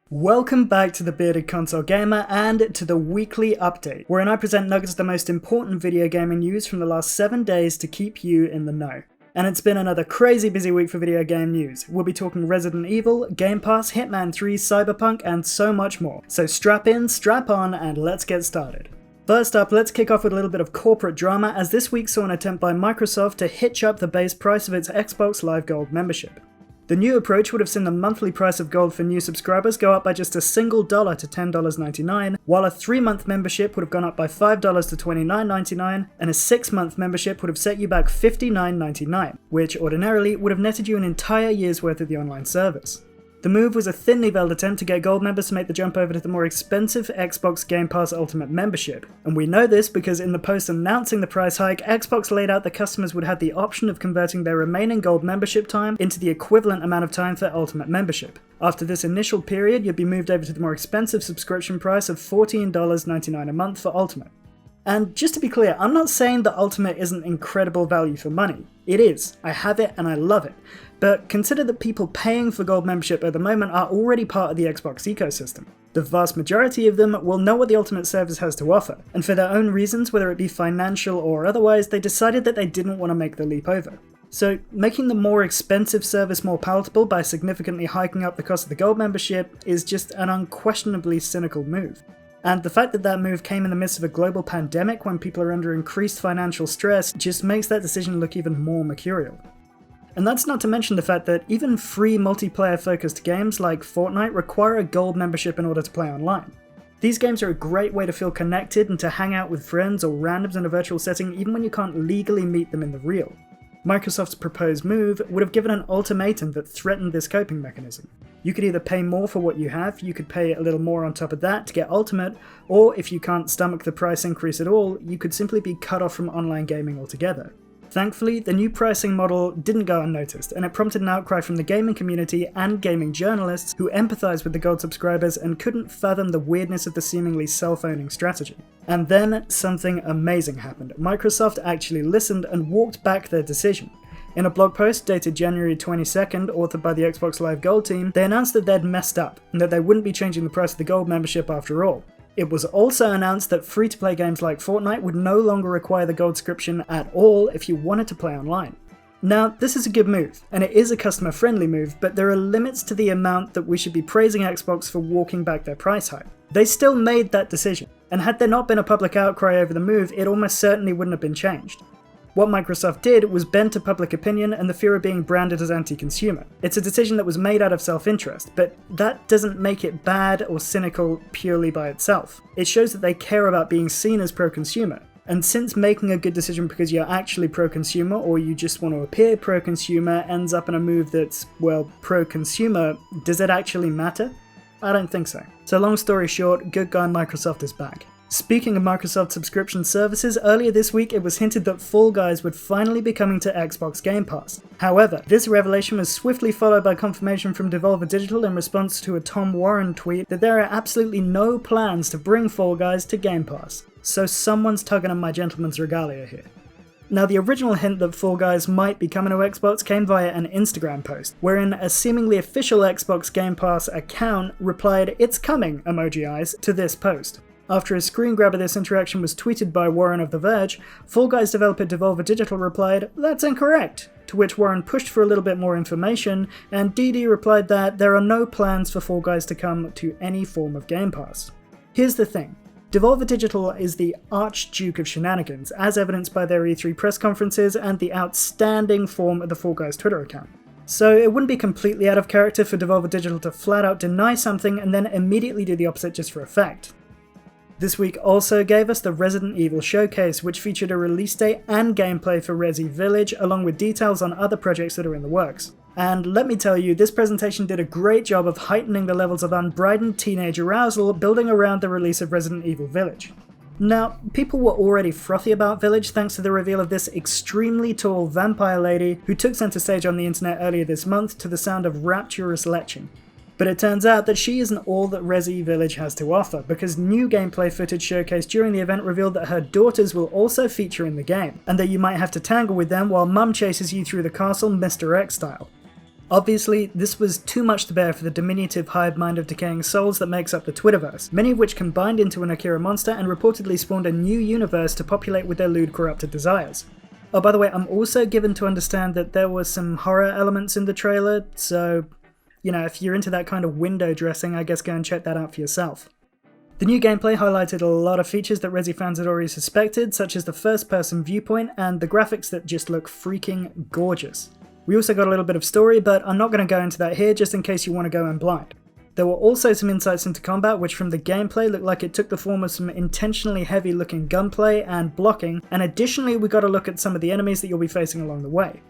Welcome back to the Bearded Console Gamer and to the weekly update, wherein I present nuggets of the most important video gaming news from the last 7 days to keep you in the know. And it's been another crazy busy week for video game news. We'll be talking Resident Evil, Game Pass, Hitman 3, Cyberpunk, and so much more. So strap in, strap on, and let's get started. First up, let's kick off with a little bit of corporate drama, as this week saw an attempt by Microsoft to hitch up the base price of its Xbox Live Gold membership. The new approach would have seen the monthly price of gold for new subscribers go up by just a single dollar to $10.99, while a 3-month membership would have gone up by $5 to $29.99, and a 6-month membership would have set you back $59.99, which ordinarily would have netted you an entire year's worth of the online service. The move was a thinly veiled attempt to get gold members to make the jump over to the more expensive Xbox Game Pass Ultimate membership, and we know this because in the post announcing the price hike, Xbox laid out that customers would have the option of converting their remaining gold membership time into the equivalent amount of time for Ultimate membership. After this initial period, you'd be moved over to the more expensive subscription price of $14.99 a month for Ultimate. And just to be clear, I'm not saying that Ultimate isn't incredible value for money. It is. I have it and I love it. But consider that people paying for gold membership at the moment are already part of the Xbox ecosystem. The vast majority of them will know what the Ultimate service has to offer, and for their own reasons, whether it be financial or otherwise, they decided that they didn't want to make the leap over. So, making the more expensive service more palatable by significantly hiking up the cost of the gold membership is just an unquestionably cynical move. And the fact that that move came in the midst of a global pandemic when people are under increased financial stress just makes that decision look even more mercurial. And that's not to mention the fact that even free multiplayer-focused games like Fortnite require a gold membership in order to play online. These games are a great way to feel connected and to hang out with friends or randoms in a virtual setting even when you can't legally meet them in the real. Microsoft's proposed move would have given an ultimatum that threatened this coping mechanism. You could either pay more for what you have, you could pay a little more on top of that to get Ultimate, or if you can't stomach the price increase at all, you could simply be cut off from online gaming altogether. Thankfully, the new pricing model didn't go unnoticed, and it prompted an outcry from the gaming community and gaming journalists who empathized with the gold subscribers and couldn't fathom the weirdness of the seemingly self-owning strategy. And then something amazing happened. Microsoft actually listened and walked back their decision. In a blog post dated January 22nd, authored by the Xbox Live Gold team, they announced that they'd messed up, and that they wouldn't be changing the price of the gold membership after all. It was also announced that free-to-play games like Fortnite would no longer require the gold subscription at all if you wanted to play online. Now, this is a good move, and it is a customer-friendly move, but there are limits to the amount that we should be praising Xbox for walking back their price hike. They still made that decision, and had there not been a public outcry over the move, it almost certainly wouldn't have been changed. What Microsoft did was bend to public opinion and the fear of being branded as anti-consumer. It's a decision that was made out of self-interest, but that doesn't make it bad or cynical purely by itself. It shows that they care about being seen as pro-consumer. And since making a good decision because you're actually pro-consumer or you just want to appear pro-consumer ends up in a move that's, well, pro-consumer, does it actually matter? I don't think so. So long story short, good guy Microsoft is back. Speaking of Microsoft subscription services, earlier this week it was hinted that Fall Guys would finally be coming to Xbox Game Pass. However, this revelation was swiftly followed by confirmation from Devolver Digital in response to a Tom Warren tweet that there are absolutely no plans to bring Fall Guys to Game Pass. So someone's tugging on my gentleman's regalia here. Now, the original hint that Fall Guys might be coming to Xbox came via an Instagram post, wherein a seemingly official Xbox Game Pass account replied, "It's coming," emoji eyes, to this post. After a screen grab of this interaction was tweeted by Warren of The Verge, Fall Guys developer Devolver Digital replied, "That's incorrect," to which Warren pushed for a little bit more information, and DD replied that there are no plans for Fall Guys to come to any form of Game Pass. Here's the thing. Devolver Digital is the Archduke of shenanigans, as evidenced by their E3 press conferences and the outstanding form of the Fall Guys Twitter account. So it wouldn't be completely out of character for Devolver Digital to flat out deny something and then immediately do the opposite just for effect. This week also gave us the Resident Evil Showcase, which featured a release date and gameplay for Resi Village, along with details on other projects that are in the works. And let me tell you, this presentation did a great job of heightening the levels of unbridled teenage arousal building around the release of Resident Evil Village. Now, people were already frothy about Village thanks to the reveal of this extremely tall vampire lady who took center stage on the internet earlier this month to the sound of rapturous leching. But it turns out that she isn't all that Resi Village has to offer, because new gameplay footage showcased during the event revealed that her daughters will also feature in the game, and that you might have to tangle with them while mum chases you through the castle Mr. X style. Obviously, this was too much to bear for the diminutive hive mind of decaying souls that makes up the Twitterverse, many of which combined into an Akira monster and reportedly spawned a new universe to populate with their lewd, corrupted desires. Oh, by the way, I'm also given to understand that there were some horror elements in the trailer, so, if you're into that kind of window dressing, I guess go and check that out for yourself. The new gameplay highlighted a lot of features that Resi fans had already suspected, such as the first-person viewpoint and the graphics that just look freaking gorgeous. We also got a little bit of story, but I'm not going to go into that here just in case you want to go in blind. There were also some insights into combat, which from the gameplay looked like it took the form of some intentionally heavy looking gunplay and blocking, and additionally we got a look at some of the enemies that you'll be facing along the way.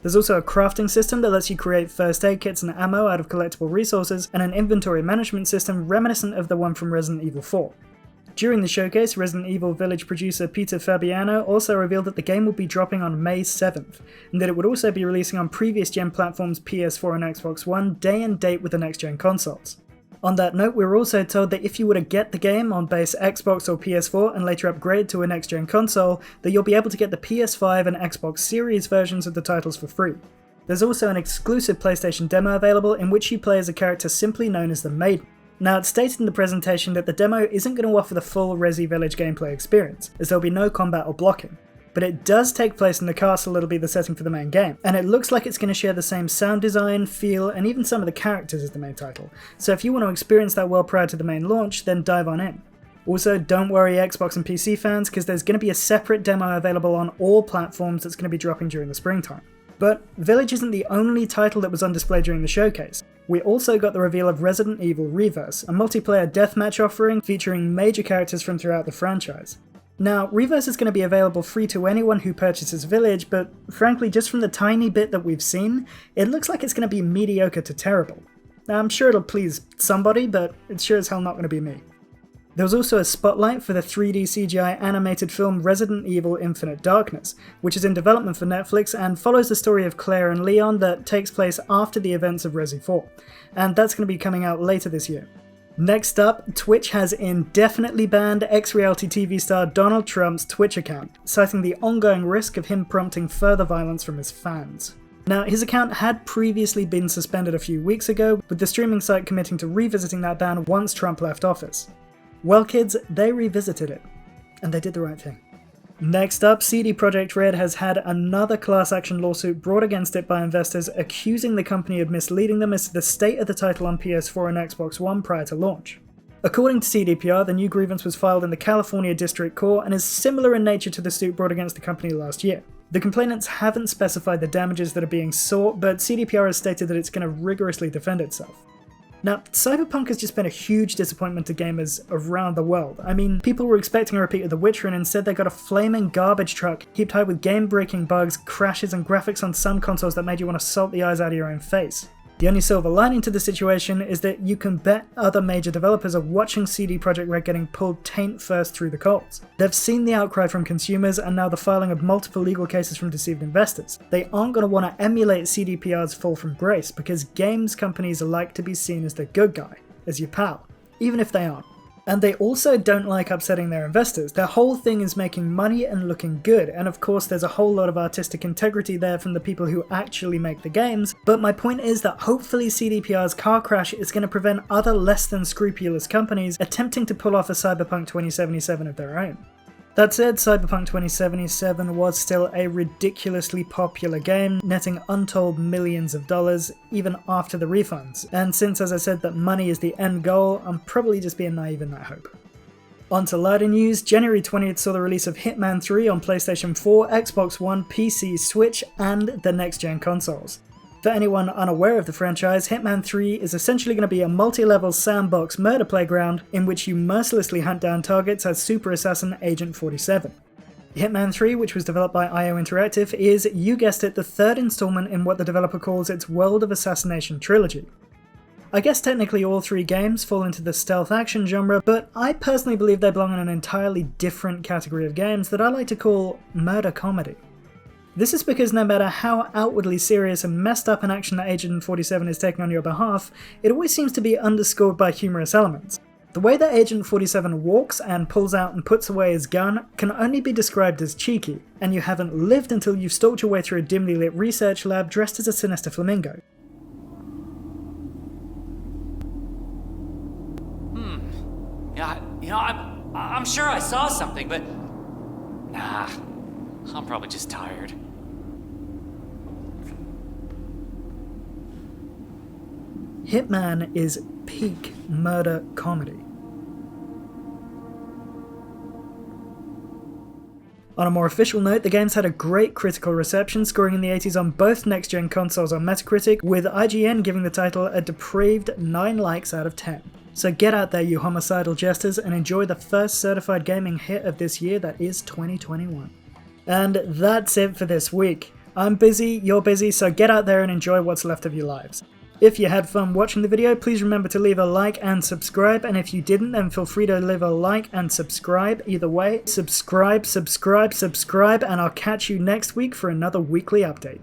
There's also a crafting system that lets you create first aid kits and ammo out of collectible resources, and an inventory management system reminiscent of the one from Resident Evil 4. During the showcase, Resident Evil Village producer Peter Fabiano also revealed that the game will be dropping on May 7th, and that it would also be releasing on previous gen platforms PS4 and Xbox One day and date with the next gen consoles. On that note, we were also told that if you were to get the game on base Xbox or PS4 and later upgrade to a next gen console, that you'll be able to get the PS5 and Xbox Series versions of the titles for free. There's also an exclusive PlayStation demo available in which you play as a character simply known as the Maiden. Now, it's stated in the presentation that the demo isn't going to offer the full Resi Village gameplay experience, as there'll be no combat or blocking. But it does take place in the castle that'll be the setting for the main game, and it looks like it's going to share the same sound design, feel, and even some of the characters as the main title. So if you want to experience that world prior to the main launch, then dive on in. Also, don't worry Xbox and PC fans, because there's going to be a separate demo available on all platforms that's going to be dropping during the springtime. But Village isn't the only title that was on display during the showcase. We also got the reveal of Resident Evil Reverse, a multiplayer deathmatch offering featuring major characters from throughout the franchise. Now, Reverse is going to be available free to anyone who purchases Village, but frankly, just from the tiny bit that we've seen, it looks like it's going to be mediocre to terrible. Now, I'm sure it'll please somebody, but it's sure as hell not going to be me. There was also a spotlight for the 3D CGI animated film Resident Evil Infinite Darkness, which is in development for Netflix and follows the story of Claire and Leon that takes place after the events of Resi 4, and that's going to be coming out later this year. Next up, Twitch has indefinitely banned ex-reality TV star Donald Trump's Twitch account, citing the ongoing risk of him prompting further violence from his fans. Now, his account had previously been suspended a few weeks ago, with the streaming site committing to revisiting that ban once Trump left office. Well kids, they revisited it, and they did the right thing. Next up, CD Projekt Red has had another class action lawsuit brought against it by investors accusing the company of misleading them as to the state of the title on PS4 and Xbox One prior to launch. According to CDPR, the new grievance was filed in the California District Court and is similar in nature to the suit brought against the company last year. The complainants haven't specified the damages that are being sought, but CDPR has stated that it's going to rigorously defend itself. Now, Cyberpunk has just been a huge disappointment to gamers around the world. I mean, people were expecting a repeat of The Witcher and instead they got a flaming garbage truck heaped high with game-breaking bugs, crashes and graphics on some consoles that made you want to salt the eyes out of your own face. The only silver lining to the situation is that you can bet other major developers are watching CD Projekt Red getting pulled taint first through the coals. They've seen the outcry from consumers and now the filing of multiple legal cases from deceived investors. They aren't going to want to emulate CDPR's fall from grace because games companies like to be seen as the good guy, as your pal, even if they aren't. And they also don't like upsetting their investors. Their whole thing is making money and looking good, and of course there's a whole lot of artistic integrity there from the people who actually make the games, but my point is that hopefully CDPR's car crash is going to prevent other less than scrupulous companies attempting to pull off a Cyberpunk 2077 of their own. That said, Cyberpunk 2077 was still a ridiculously popular game, netting untold millions of dollars, even after the refunds, and since as I said that money is the end goal, I'm probably just being naive in that hope. On to lighter news, January 20th saw the release of Hitman 3 on PlayStation 4, Xbox One, PC, Switch, and the next-gen consoles. For anyone unaware of the franchise, Hitman 3 is essentially going to be a multi-level sandbox murder playground in which you mercilessly hunt down targets as super assassin Agent 47. Hitman 3, which was developed by IO Interactive, is, you guessed it, the third installment in what the developer calls its World of Assassination trilogy. I guess technically all three games fall into the stealth action genre, but I personally believe they belong in an entirely different category of games that I like to call murder comedy. This is because no matter how outwardly serious and messed up an action that Agent 47 is taking on your behalf, it always seems to be underscored by humorous elements. The way that Agent 47 walks and pulls out and puts away his gun can only be described as cheeky, and you haven't lived until you've stalked your way through a dimly lit research lab dressed as a sinister flamingo. I'm sure I saw something, but nah, I'm probably just tired. Hitman is peak murder comedy. On a more official note, the game's had a great critical reception, scoring in the 80s on both next-gen consoles on Metacritic, with IGN giving the title a depraved 9 likes out of 10. So get out there, you homicidal jesters, and enjoy the first certified gaming hit of this year that is 2021. And that's it for this week. I'm busy, you're busy, so get out there and enjoy what's left of your lives. If you had fun watching the video, please remember to leave a like and subscribe, and if you didn't, then feel free to leave a like and subscribe. Either way, subscribe, and I'll catch you next week for another weekly update.